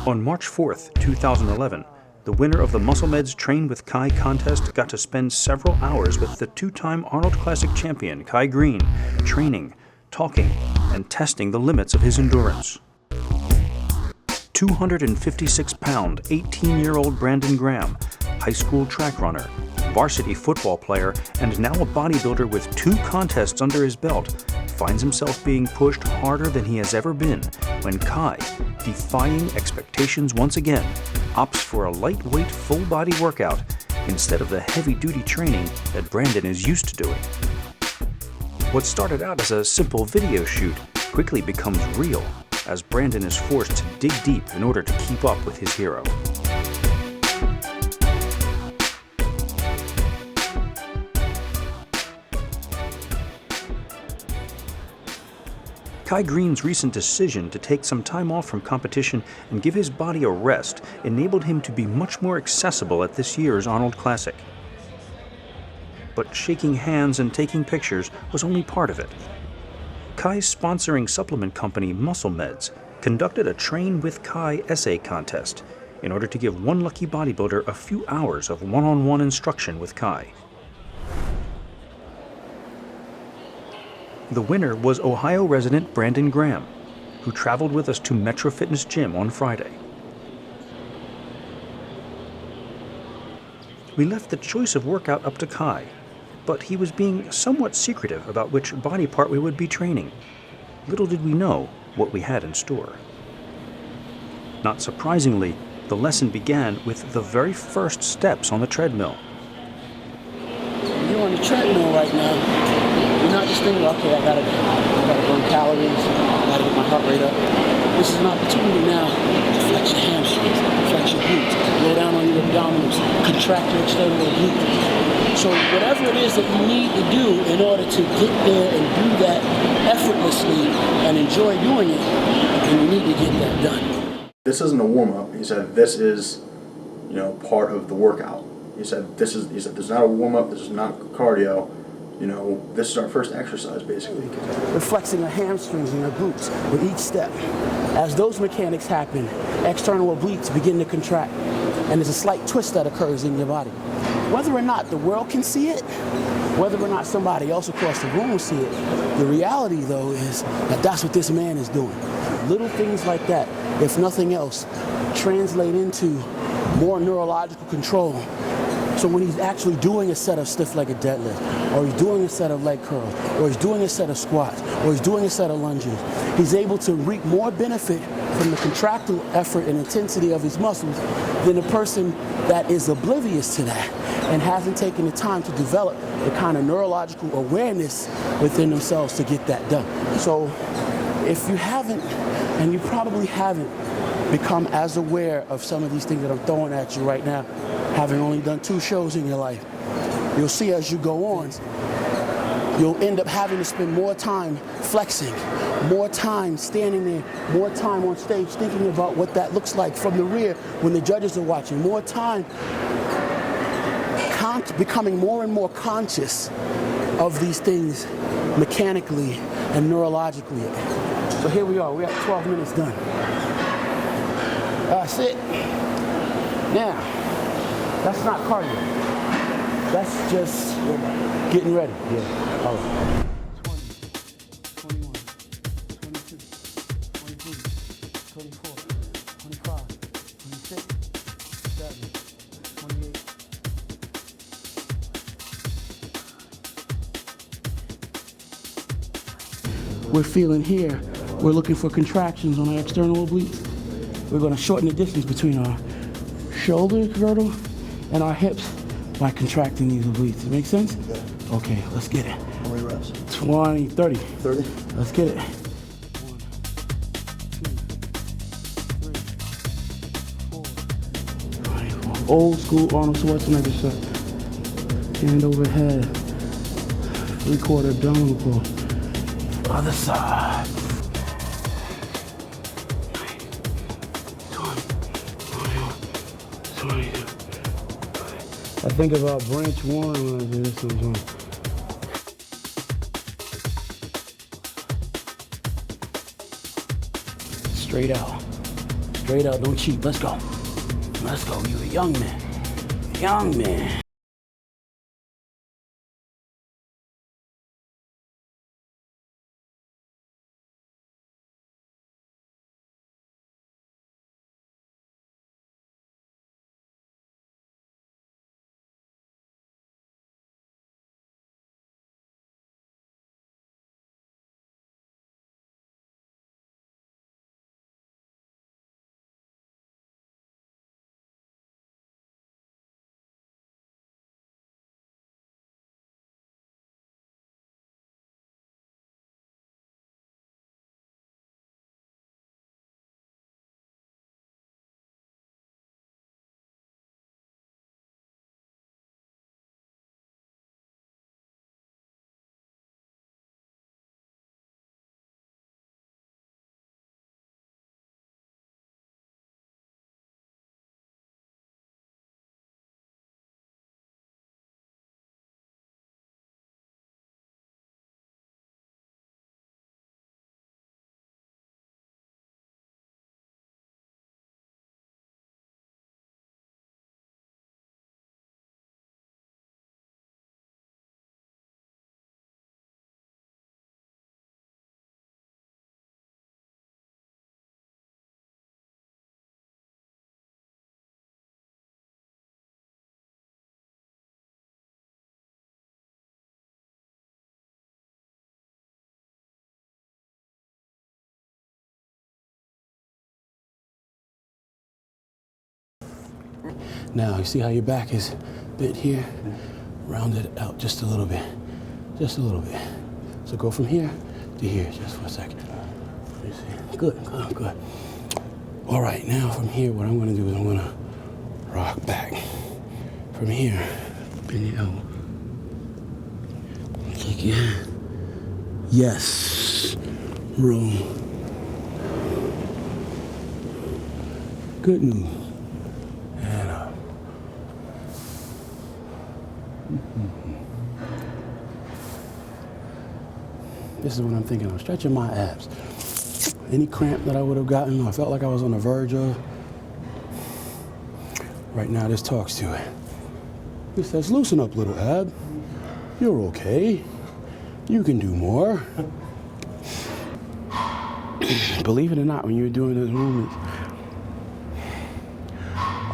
On March 4th, 2011, the winner of the Muscle Meds Train with Kai contest got to spend several hours with the two-time Arnold Classic champion, Kai Greene, training, talking, and testing the limits of his endurance. 256-pound, 18-year-old Brandon Graham, high school track runner, varsity football player, and now a bodybuilder with 2 contests under his belt, finds himself being pushed harder than he has ever been when Kai, defying expectations once again, opts for a lightweight full-body workout instead of the heavy-duty training that Brandon is used to doing. What started out as a simple video shoot quickly becomes real as Brandon is forced to dig deep in order to keep up with his hero. Kai Greene's recent decision to take some time off from competition and give his body a rest enabled him to be much more accessible at this year's Arnold Classic. But shaking hands and taking pictures was only part of it. Kai's sponsoring supplement company Muscle Meds conducted a Train with Kai essay contest in order to give one lucky bodybuilder a few hours of one-on-one instruction with Kai. The winner was Ohio resident Brandon Graham, who traveled with us to Metro Fitness Gym on Friday. We left the choice of workout up to Kai, but he was being somewhat secretive about which body part we would be training. Little did we know what we had in store. Not surprisingly, the lesson began with the very first steps on the treadmill. You're on the treadmill right now. You're not just thinking, okay, I gotta burn calories, I gotta get my heart rate up. This is an opportunity now to flex your hamstrings, flex your glutes, go down on your abdominals, contract your external obliques. So whatever it is that you need to do in order to get there and do that effortlessly and enjoy doing it, then you need to get that done. This isn't a warm-up. He said this is, part of the workout. He said this is not a warm-up, this is not cardio. This is our first exercise, basically. We're flexing our hamstrings and our glutes with each step. As those mechanics happen, external obliques begin to contract, and there's a slight twist that occurs in your body. Whether or not the world can see it, whether or not somebody else across the room will see it, the reality, though, is that that's what this man is doing. Little things like that, if nothing else, translate into more neurological control. So when he's actually doing a set of stiff-legged deadlifts, or he's doing a set of leg curls, or he's doing a set of squats, or he's doing a set of lunges, he's able to reap more benefit from the contractile effort and intensity of his muscles than a person that is oblivious to that and hasn't taken the time to develop the kind of neurological awareness within themselves to get that done. So if you haven't, and you probably haven't, become as aware of some of these things that I'm throwing at you right now, having only done 2 shows in your life, you'll see as you go on, you'll end up having to spend more time flexing, more time standing there, more time on stage thinking about what that looks like from the rear when the judges are watching, more time becoming more and more conscious of these things mechanically and neurologically. So here we are, we're at 12 minutes done. That's it. Now, that's not cardio. That's just getting ready. Yeah. All right. 20, 21, 22, 23, 24, 25, 26, 27, 28. We're feeling here, we're looking for contractions on our external obliques. We're going to shorten the distance between our shoulder girdle and our hips by contracting these obliques. Make sense? Yeah. Okay, let's get it. How many reps? 20, 30. 30? Let's get it. 1, 2, 3, 4. Old school Arnold Schwarzenegger shot. Hand over head. 3/4 abdominal pull. Other side. I think about branch 1 when I do this one. Straight out. Straight up, don't cheat. Let's go. Let's go. You a young man. Young man. Now, you see how your back is bent here? Round it out just a little bit. Just a little bit. So go from here to here, just for a second. You see? Good, good, good. All right, now from here, what I'm gonna do is I'm gonna rock back. From here, bend your elbow. Kick your hand. Yes. Room. Good news. And up. This is what I'm thinking. I'm stretching my abs. Any cramp that I would have gotten, I felt like I was on the verge of. Right now, this talks to it. This says, loosen up, little ab. You're okay. You can do more. Believe it or not, when you're doing those movements,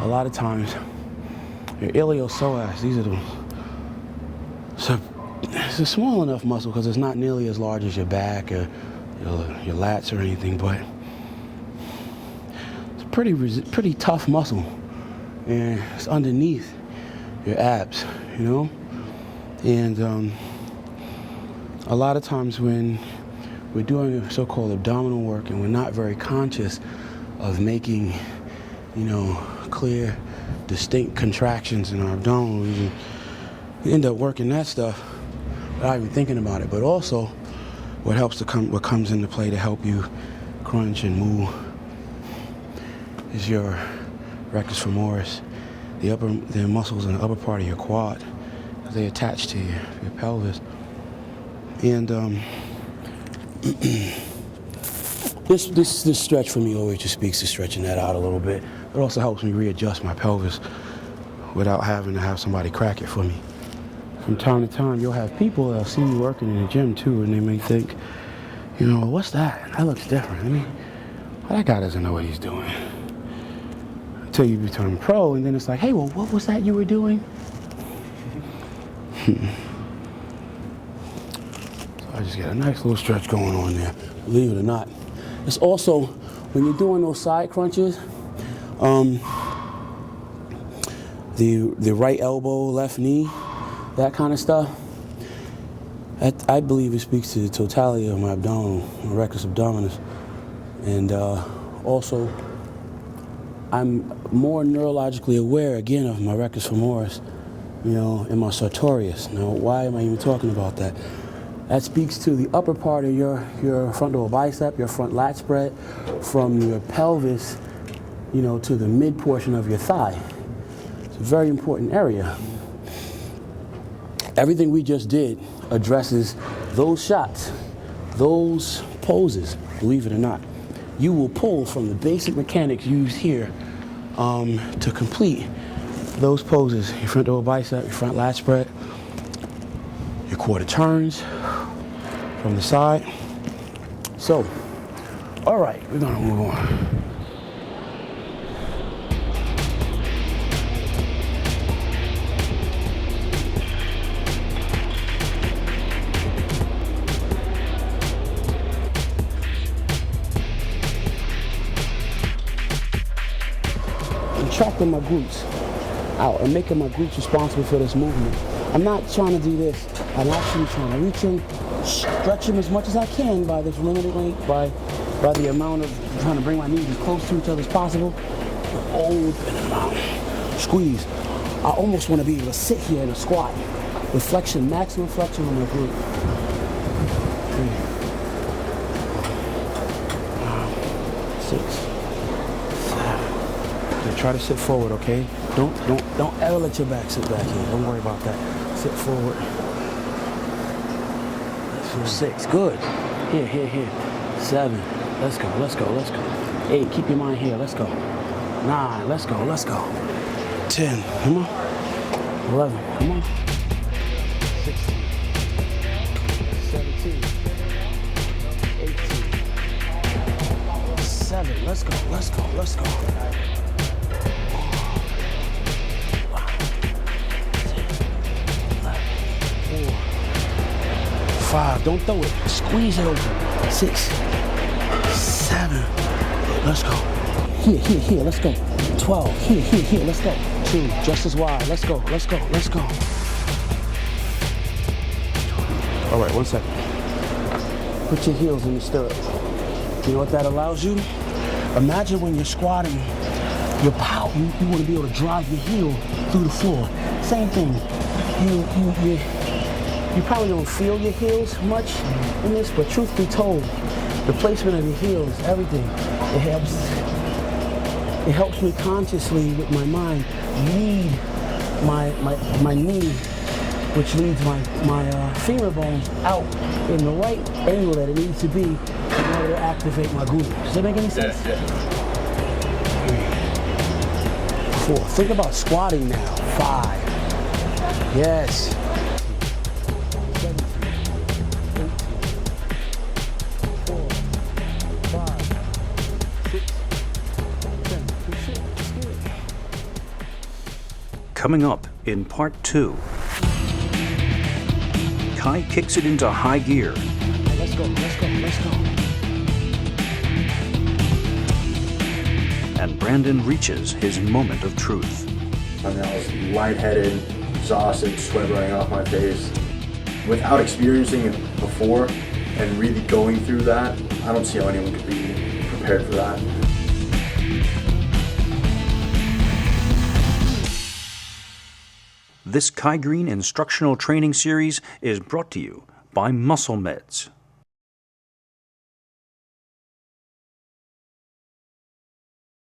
a lot of times, your iliopsoas, these are the, so it's a small enough muscle because it's not nearly as large as your back or your lats or anything, but it's pretty tough muscle, and it's underneath your abs, you know? And a lot of times when we're doing a so-called abdominal work and we're not very conscious of making, you know, clear, distinct contractions in our abdominal region, we end up working that stuff without even thinking about it. But also, what comes into play to help you crunch and move is your rectus femoris, the muscles in the upper part of your quad. They attach to your pelvis. And this stretch for me always just speaks to stretching that out a little bit. It also helps me readjust my pelvis without having to have somebody crack it for me. From time to time, you'll have people that'll see me working in the gym too, and they may think, you know, what's that? That looks different. I mean, that guy doesn't know what he's doing. Until you become pro, and then it's like, hey, well, what was that you were doing? So I just get a nice little stretch going on there, believe it or not. It's also, when you're doing those side crunches, the right elbow, left knee, that kind of stuff, I believe it speaks to the totality of my abdominal, my rectus abdominis. And also, I'm more neurologically aware, again, of my rectus femoris, you know, and my sartorius. Now, why am I even talking about that? That speaks to the upper part of your frontal bicep, your front lat spread, from your pelvis, you know, to the mid portion of your thigh. It's a very important area. Everything we just did addresses those shots, those poses, believe it or not. you will pull from the basic mechanics used here to complete those poses. Your front double bicep, your front lat spread, your quarter turns from the side. So, all right, we're gonna move on. Contracting my glutes out and making my glutes responsible for this movement. I'm not trying to do this. I'm actually trying to reach them, stretch them as much as I can by this limited length, by the amount of trying to bring my knees as close to each other as possible. Open them out. Squeeze. I almost want to be able to sit here in a squat with flexion, maximum flexion on my glute. 3, 5, 6. Try to sit forward, okay? Don't ever let your back sit back here. Don't worry about that. Sit forward. 6, good. Here. 7, let's go. 8, keep your mind here, let's go. 9, let's go. 10, come on. 11, come on. 16, 17, 18, 7, let's go. 5, don't throw it. Squeeze it open. 6, 7, let's go. Here, let's go. 12, here, let's go. 2, just as wide. Let's go. All right, 1 second. Put your heels in the stirrup. You know what that allows you? Imagine when you're squatting, your power, you want to be able to drive your heel through the floor. Same thing. You probably don't feel your heels much in this, but truth be told, the placement of your heels, everything, it helps me consciously with my mind lead my knee, which leads my femur bones out in the right angle that it needs to be in order to activate my glute. Does that make any sense? Yeah. 4, think about squatting now. 5, yes. 7, Coming up in part 2, Kai kicks it into high gear. Let's go. And Brandon reaches his moment of truth. I mean, I was lightheaded, exhausted, sweat running off my face. Without experiencing it before and really going through that, I don't see how anyone could be prepared for that. This Kai Greene instructional training series is brought to you by Muscle Meds.